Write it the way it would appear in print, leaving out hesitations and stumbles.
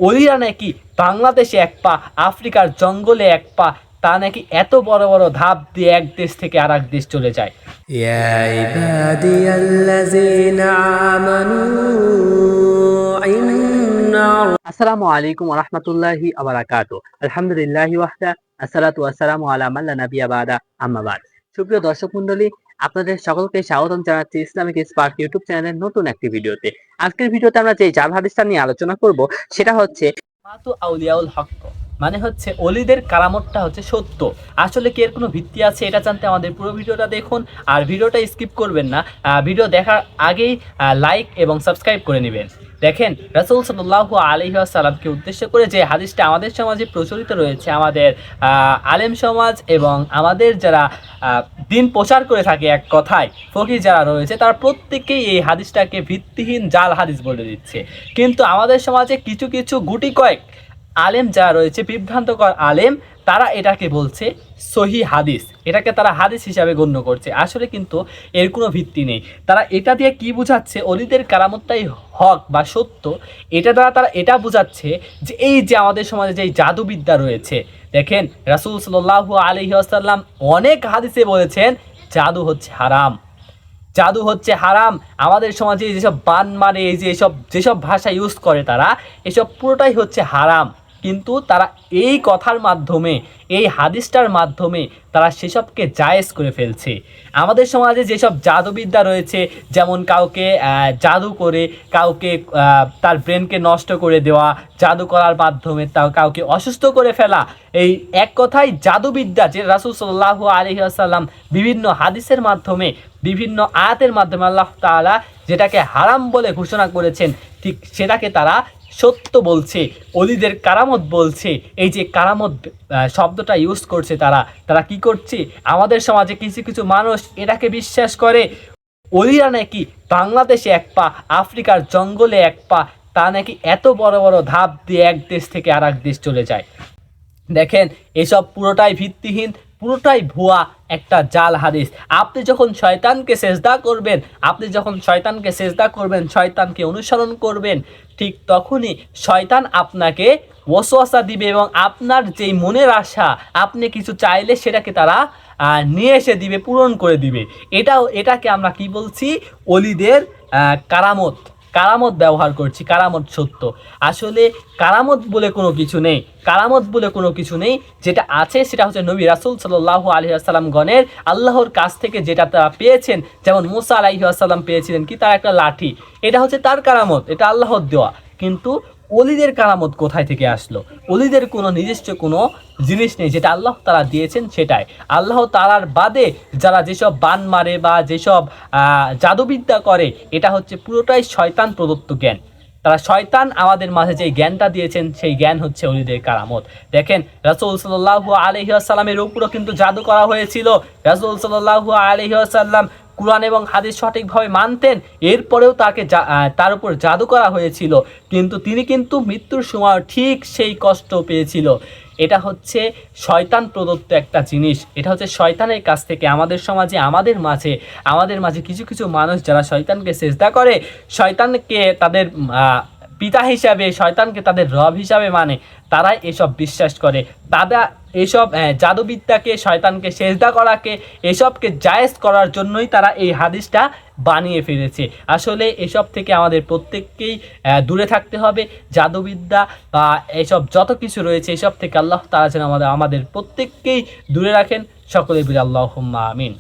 ওলিরা নাকি বাংলাদেশে এক পা, আফ্রিকার জঙ্গলে এক পা, তা নাকি এত বড় বড় ধাপ দিয়ে এক দেশ থেকে আর এক দেশ চলে যায়। يا عبادي الذين آمنوا إن আসসালামু আলাইকুম ওয়া রাহমাতুল্লাহি ওয়া বারাকাতুহু। আলহামদুলিল্লাহি ওয়াহদা, আসসালাতু ওয়াসসালামু আলা মান লা নাবিয়্যা বা'দা, আম্মা বা'দ। সুপ্রিয় দর্শক মণ্ডলী, আপনাদের সকলকে স্বাগতম জানাচ্ছি ইসলামিক স্পার্ক ইউটিউব চ্যানেলের নতুন একটি ভিডিওতে। আজকের ভিডিওতে আমরা যে জাল হাদিসটা নিয়ে আলোচনা করব সেটা হচ্ছে কারামাতু আউলিয়াউল হক, মানে হচ্ছে অলিদের কারামতটা হচ্ছে সত্য। আসলে কি এর কোনো ভিত্তি আছে এটা জানতে আমাদের পুরো ভিডিওটা দেখুন, আর ভিডিওটা স্কিপ করবেন না। ভিডিও দেখার আগেই লাইক এবং সাবস্ক্রাইব করে নেবেন। দেখেন, রাসূল সাল্লাল্লাহু আলাইহি ওয়াসাল্লামকে উদ্দেশ্য করে যে হাদিসটা আমাদের সমাজে প্রচলিত রয়েছে, আমাদের আলেম সমাজ এবং আমাদের যারা দিন প্রচার করে থাকে, এক কথায় ফকিহ যারা রয়েছে, তারা প্রত্যেকেই এই হাদিসটাকে ভিত্তিহীন জাল হাদিস বলে দিচ্ছে। কিন্তু আমাদের সমাজে কিছু কিছু গুটি কয়েক আলেম যারা রয়েছে, বিভ্রান্তকর আলেম, তারা এটাকে বলছে সহি হাদিস, এটাকে তারা হাদিস হিসাবে গণ্য করছে। আসলে কিন্তু এর কোনো ভিত্তি নেই। তারা এটা দিয়ে কি বুঝাচ্ছে, অলিদের কারামতটাই হক বা সত্য। এটা দ্বারা তারা এটা বুঝাচ্ছে যে এই যে আমাদের সমাজে যে জাদুবিদ্যা রয়েছে, দেখেন রাসূল সাল্লাল্লাহু আলাইহি ওয়াসাল্লাম অনেক হাদিসে বলেছেন জাদু হচ্ছে হারাম, জাদু হচ্ছে হারাম। আমাদের সমাজে যেসব বান মানে এই যে যেসব ভাষা ইউজ করে তারা, এসব পুরোটাই হচ্ছে হারাম। কিন্তু তারা এই কথার মাধ্যমে, এই হাদিসটার মাধ্যমে তারা সেসবকে জায়েজ করে ফেলছে। আমাদের সমাজে যেসব জাদুবিদ্যা রয়েছে, যেমন কাউকে জাদু করে কাউকে তার ব্রেনকে নষ্ট করে দেওয়া, জাদু করার মাধ্যমে তাও কাউকে অসুস্থ করে ফেলা, এই এক কথায় জাদুবিদ্যা যে রাসূল সাল্লাল্লাহু আলাইহি ওয়াসাল্লাম বিভিন্ন হাদিসের মাধ্যমে, বিভিন্ন আয়াতের মাধ্যমে আল্লাহ তাআলা যেটাকে হারাম বলে ঘোষণা করেছেন, ঠিক সেটাকে তারা সত্য বলছে, অলিদের কারামত বলছে। এই যে কারামত শব্দটা ইউজ করছে তারা কি করছে, আমাদের সমাজে কিছু কিছু মানুষ এটাকে বিশ্বাস করে অলিরা নাকি বাংলাদেশে এক পা, আফ্রিকার জঙ্গলে এক পা, তা নাকি এত বড় বড় ধাপ দিয়ে এক দেশ থেকে আর এক দেশ চলে যায়। দেখেন, এসব পুরোটাই ভিত্তিহীন, পুরোটাই ভুয়া একটা জাল হাদিস। আপনি যখন শয়তানকে সেজদা করবেন, শয়তানকে অনুসরণ করবেন, ঠিক তখনই শয়তান আপনাকে ওয়াসওয়াসা দিবে এবং আপনার যেই মনের আশা, আপনি কিছু চাইলে সেটাকে তারা নিয়ে এসে দিবে, পূরণ করে দিবে। এটাকে আমরা কি বলছি, অলিদের কারামত, কারামত ব্যবহার করছি, কারামত সত্য। আসলে কারামত বলে কোনো কিছু নেই, কারামত বলে কোনো কিছু নেই। যেটা আছে সেটা হচ্ছে নবী রাসূল সাল্লাল্লাহু আলাইহি ওয়াসাল্লাম গণের আল্লাহর কাছ থেকে যেটা তারা পেয়েছেন, যেমন মুসা আলাইহিস সালাম পেয়েছিলেন কি, তার একটা লাঠি, এটা হচ্ছে তার কারামত, এটা আল্লাহর দেওয়া। কিন্তু অলিদের কারামত কোথায় থেকে আসলো? অলিদের কোনো নিজস্ব কোনো জিনিস নেই, যেটা আল্লাহ তাআলা দিয়েছেন সেটাই। আল্লাহ তাআলার বাদে যারা যেসব বান মারে বা যেসব জাদুবিদ্যা করে, এটা হচ্ছে পুরোটাই শয়তান প্রদত্ত জ্ঞান। তারা শয়তান আমাদের মাঝে যে জ্ঞানটা দিয়েছেন, সেই জ্ঞান হচ্ছে অলিদের কারামত। দেখেন, রাসূল সাল্লাল্লাহু আলাইহি ওয়াসাল্লামের উপরও কিন্তু জাদু করা হয়েছিল। রাসূল সাল্লাল্লাহু আলাইহি ওয়াসাল্লাম কুরআন এবং হাদিস সঠিকভাবে মানতেন, এরপরেও তার উপর জাদু করা হয়েছিল, কিন্তু তিনি কিন্তু মৃত্যুর সময় ঠিক সেই কষ্ট পেয়েছিল। এটা হচ্ছে শয়তান প্রদত্ত একটা জিনিস, এটা হচ্ছে শয়তানের কাছ থেকে আমাদের সমাজে, আমাদের মাঝে কিছু কিছু মানুষ যারা শয়তানকে সেজদা করে, শয়তানকে তাদের পিতা হিসাবে, শয়তানকে তাদের রব হিসাবে মানে, তারাই এসব বিশ্বাস করে। তারা এসব জাদুবিদ্যাকে, শয়তানকে সেজদা করাকে, এসবকে জায়েজ করার জন্যই তারা এই হাদিসটা বানিয়ে ফেলেছে। আসলে এসব থেকে আমাদের প্রত্যেককেই দূরে থাকতে হবে। জাদুবিদ্যা বা এসব যত কিছু রয়েছে, এসব থেকে আল্লাহ তাআলা যেন আমাদের প্রত্যেককেই দূরে রাখেন। সকলে বলি আল্লাহুম্মা আমিন।